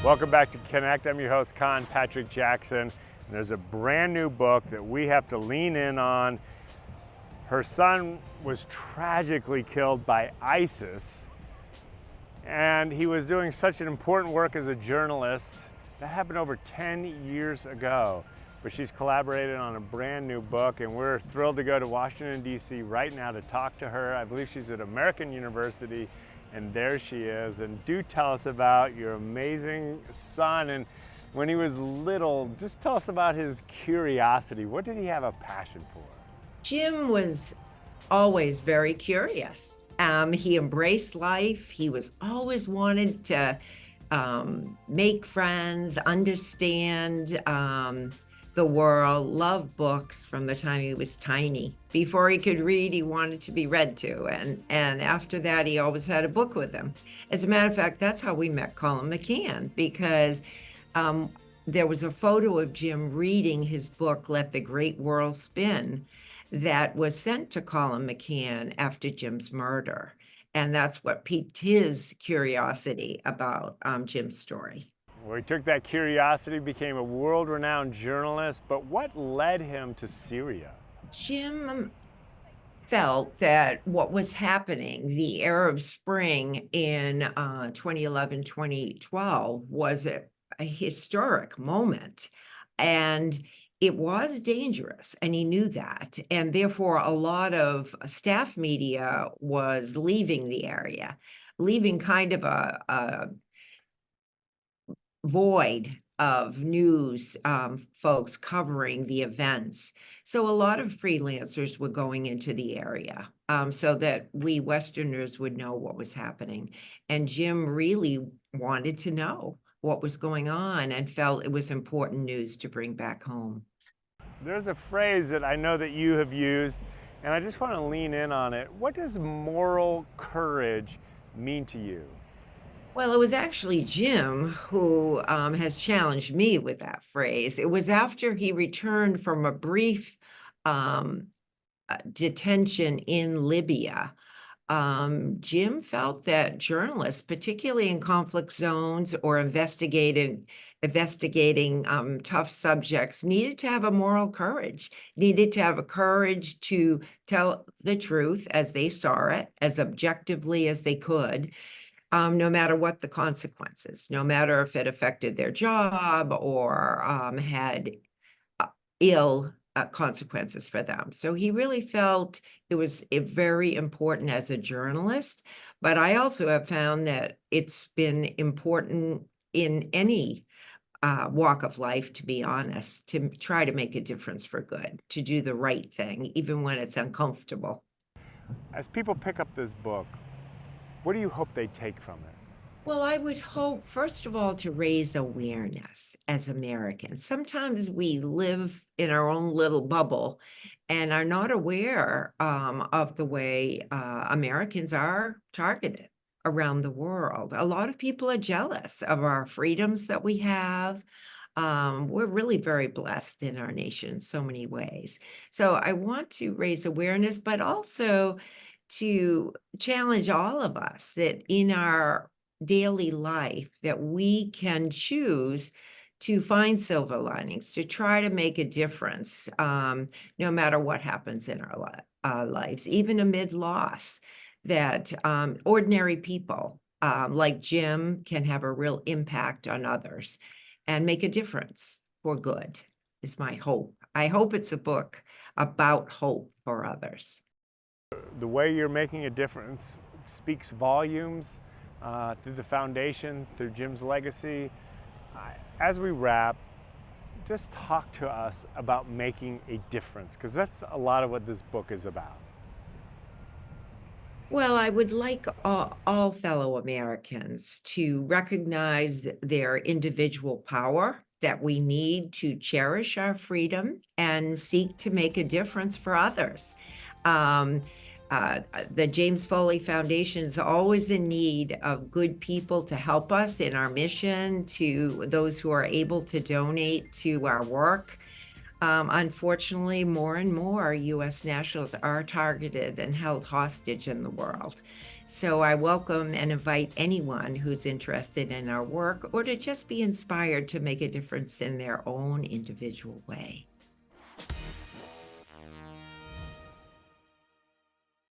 Welcome back to Connect. I'm your host, Conn Patrick Jackson. And there's a brand new book that we have to lean in on. Her son was tragically killed by ISIS, and he was doing such an important work as a journalist. That happened over 10 years ago. But she's collaborated on a brand new book, and we're thrilled to go to Washington, D.C. right now to talk to her. I believe she's at American University, and there she is. And do tell us about your amazing son. And when he was little, just tell us about his curiosity. What did he have a passion for? Jim was always very curious. He embraced life. He was always wanted to make friends, understand the world, loved books from the time he was tiny. Before he could read, he wanted to be read to. And after that, he always had a book with him. As a matter of fact, that's how we met Colin McCann, because there was a photo of Jim reading his book, Let the Great World Spin, that was sent to Colin McCann after Jim's murder. And that's what piqued his curiosity about Jim's story. Well, he took that curiosity, became a world-renowned journalist, but what led him to Syria? Jim felt that what was happening, the Arab Spring in 2011, 2012, was a historic moment. And it was dangerous, and he knew that. And therefore, a lot of staff media was leaving the area, leaving kind of a void of news folks covering the events. So a lot of freelancers were going into the area so that we Westerners would know what was happening. And Jim really wanted to know what was going on and felt it was important news to bring back home. There's a phrase that I know that you have used, and I just want to lean in on it. What does moral courage mean to you? Well, it was actually Jim who has challenged me with that phrase. It was after he returned from a brief detention in Libya. Jim felt that journalists, particularly in conflict zones or investigating tough subjects, needed to have a moral courage, needed to have a courage to tell the truth as they saw it, as objectively as they could. No matter what the consequences, no matter if it affected their job or had ill consequences for them. So he really felt it was very important as a journalist, but I also have found that it's been important in any walk of life, to be honest, to try to make a difference for good, to do the right thing, even when it's uncomfortable. As people pick up this book, what do you hope they take from it? Well, I would hope, first of all, to raise awareness as Americans. Sometimes we live in our own little bubble and are not aware of the way Americans are targeted around the world. A lot of people are jealous of our freedoms that we have. We're really very blessed in our nation in so many ways. So I want to raise awareness, but also to challenge all of us that in our daily life that we can choose to find silver linings, to try to make a difference, no matter what happens in our lives, even amid loss, that ordinary people like Jim can have a real impact on others and make a difference for good, is my hope. I hope it's a book about hope for others. The way you're making a difference speaks volumes through the foundation, through Jim's legacy. As we wrap, just talk to us about making a difference, because that's a lot of what this book is about. Well, I would like all fellow Americans to recognize their individual power, that we need to cherish our freedom and seek to make a difference for others. The James Foley Foundation is always in need of good people to help us in our mission, to those who are able to donate to our work. Unfortunately, more and more US nationals are targeted and held hostage in the world. So I welcome and invite anyone who's interested in our work or to just be inspired to make a difference in their own individual way.